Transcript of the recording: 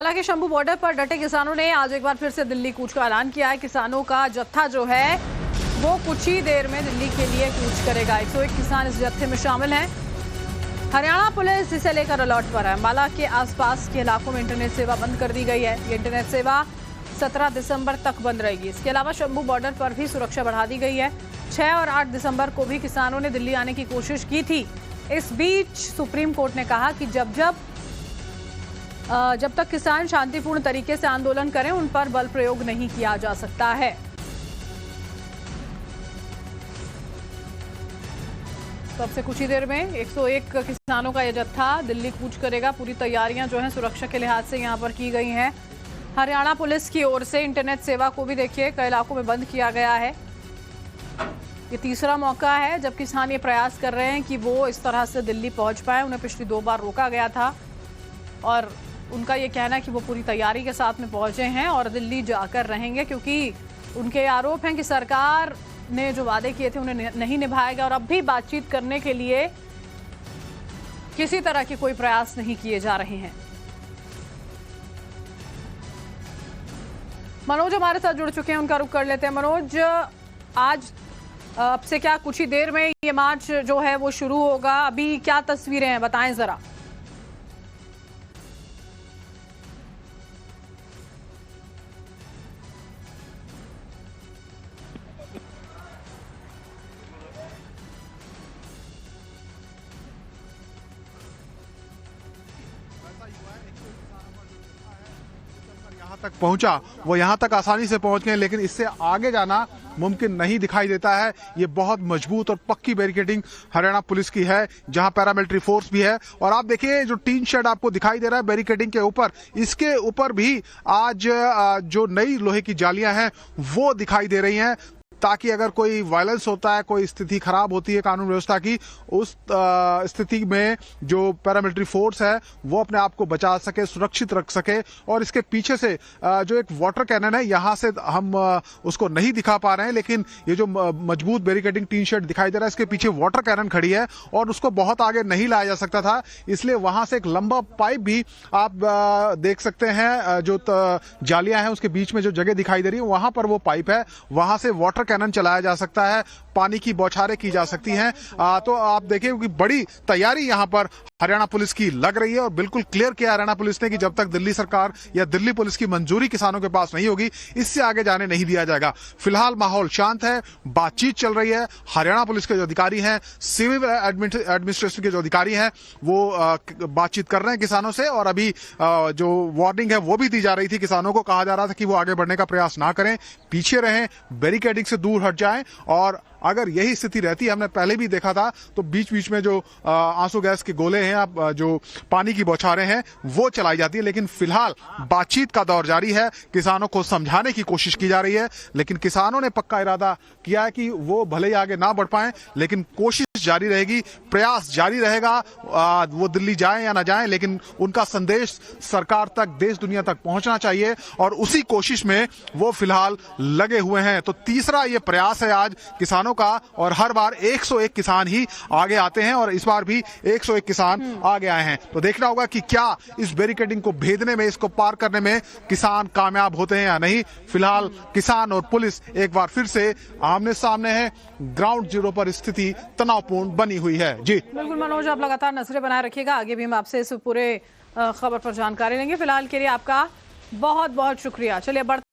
हालांकि शंभू बॉर्डर पर डटे किसानों ने आज एक बार फिर से दिल्ली कूच का ऐलान किया है। किसानों का जत्था जो है वो कुछ ही देर में दिल्ली के लिए कूच करेगा। 101 किसान इस जत्थे में शामिल हैं। हरियाणा पुलिस इसे लेकर अलर्ट पर है। अंबाला के आसपास के इलाकों में इंटरनेट सेवा बंद कर दी गई है। ये इंटरनेट सेवा 17 दिसंबर तक बंद रहेगी। इसके अलावा शंभू बॉर्डर पर भी सुरक्षा बढ़ा दी गई है। 6 और 8 दिसंबर को भी किसानों ने दिल्ली आने की कोशिश की थी। इस बीच सुप्रीम कोर्ट ने कहा कि जब तक किसान शांतिपूर्ण तरीके से आंदोलन करें, उन पर बल प्रयोग नहीं किया जा सकता है। तो अब से कुछ ही देर में 101 किसानों का यह जत्था दिल्ली कूच करेगा। पूरी तैयारियां जो हैं सुरक्षा के लिहाज से यहां पर की गई हैं। हरियाणा पुलिस की ओर से इंटरनेट सेवा को भी देखिए कई इलाकों में बंद किया गया है। ये तीसरा मौका है जब किसान ये प्रयास कर रहे हैं कि वो इस तरह से दिल्ली पहुंच पाए। उन्हें पिछली 2 बार रोका गया था और उनका ये कहना है कि वो पूरी तैयारी के साथ में पहुंचे हैं और दिल्ली जाकर रहेंगे, क्योंकि उनके आरोप हैं कि सरकार ने जो वादे किए थे उन्हें नहीं निभाएगा और अब भी बातचीत करने के लिए किसी तरह के कोई प्रयास नहीं किए जा रहे हैं। मनोज हमारे साथ जुड़ चुके हैं, उनका रुख कर लेते हैं। मनोज, आज अब से क्या कुछ ही देर में ये मार्च जो है वो शुरू होगा। अभी क्या तस्वीरें हैं, बताएं जरा। यहाँ तक पहुंचा, वो यहाँ तक आसानी से पहुंच गए, लेकिन इससे आगे जाना मुमकिन नहीं दिखाई देता है। ये बहुत मजबूत और पक्की बैरिकेडिंग हरियाणा पुलिस की है, जहां पैरामिलिट्री फोर्स भी है। और आप देखिए जो टीन शेड आपको दिखाई दे रहा है बैरिकेडिंग के ऊपर, इसके ऊपर भी आज जो नई लोहे की जालियां हैं वो दिखाई दे रही हैं, ताकि अगर कोई वायलेंस होता है, कोई स्थिति खराब होती है कानून व्यवस्था की, उस स्थिति में जो पैरामिलिट्री फोर्स है वो अपने आप को बचा सके, सुरक्षित रख सके। और इसके पीछे से जो एक वाटर कैनन है, यहां से हम उसको नहीं दिखा पा रहे हैं, लेकिन ये जो मजबूत बैरिकेडिंग टीन शेड दिखाई दे रहा है, इसके पीछे वाटर कैनन खड़ी है और उसको बहुत आगे नहीं लाया जा सकता था, इसलिए वहां से एक लंबा पाइप भी आप देख सकते हैं। जो जालियां हैं उसके बीच में जो जगह दिखाई दे रही है, वहां पर वो पाइप है, वहां से वाटर कैनन चलाया जा सकता है, पानी की बौछारें की जा सकती हैं। तो आप देखिए कि बड़ी तैयारी यहां पर हरियाणा पुलिस की लग रही है और बिल्कुल क्लियर किया हरियाणा पुलिस ने कि जब तक दिल्ली सरकार या दिल्ली पुलिस की मंजूरी किसानों के पास नहीं होगी, इससे आगे जाने नहीं दिया जाएगा। फिलहाल माहौल शांत है, बातचीत चल रही है। हरियाणा पुलिस के जो अधिकारी हैं, सिविल एडमिनिस्ट्रेशन के जो अधिकारी हैं, वो बातचीत कर रहे हैं किसानों से। और अभी जो वार्निंग है वो भी दी जा रही थी, किसानों को कहा जा रहा था कि वो आगे बढ़ने का प्रयास ना करें, पीछे रहें, बैरिकेडिंग से दूर हट जाएं। और अगर यही स्थिति रहती है, हमने पहले भी देखा था, तो बीच बीच में जो आंसू गैस के गोले हैं, जो पानी की बौछारें हैं, वो चलाई जाती है। लेकिन फिलहाल बातचीत का दौर जारी है, किसानों को समझाने की कोशिश की जा रही है, लेकिन किसानों ने पक्का इरादा किया है कि वो भले ही आगे ना बढ़ पाए, लेकिन कोशिश जारी रहेगी, प्रयास जारी रहेगा। वो दिल्ली जाए या ना जाए, लेकिन उनका संदेश सरकार तक, देश दुनिया तक पहुंचना चाहिए और उसी कोशिश में वो फिलहाल लगे हुए हैं। तो तीसरा ये प्रयास है आज किसानों का, और हर बार 101 किसान ही आगे आते हैं और इस बार भी 101 किसान आगे आए हैं। तो देखना होगा कि क्या इस बैरिकेडिंग को भेदने में, इसको पार करने में किसान कामयाब होते हैं या नहीं। फिलहाल किसान और पुलिस एक बार फिर से आमने सामने है। ग्राउंड जीरो पर स्थिति तनावपूर्ण बनी हुई है। जी बिल्कुल मनोज, आप लगातार नजरें बनाए रखिएगा, आगे भी हम आपसे इस पूरे खबर पर जानकारी लेंगे। फिलहाल के लिए आपका बहुत बहुत शुक्रिया। चलिए बढ़ते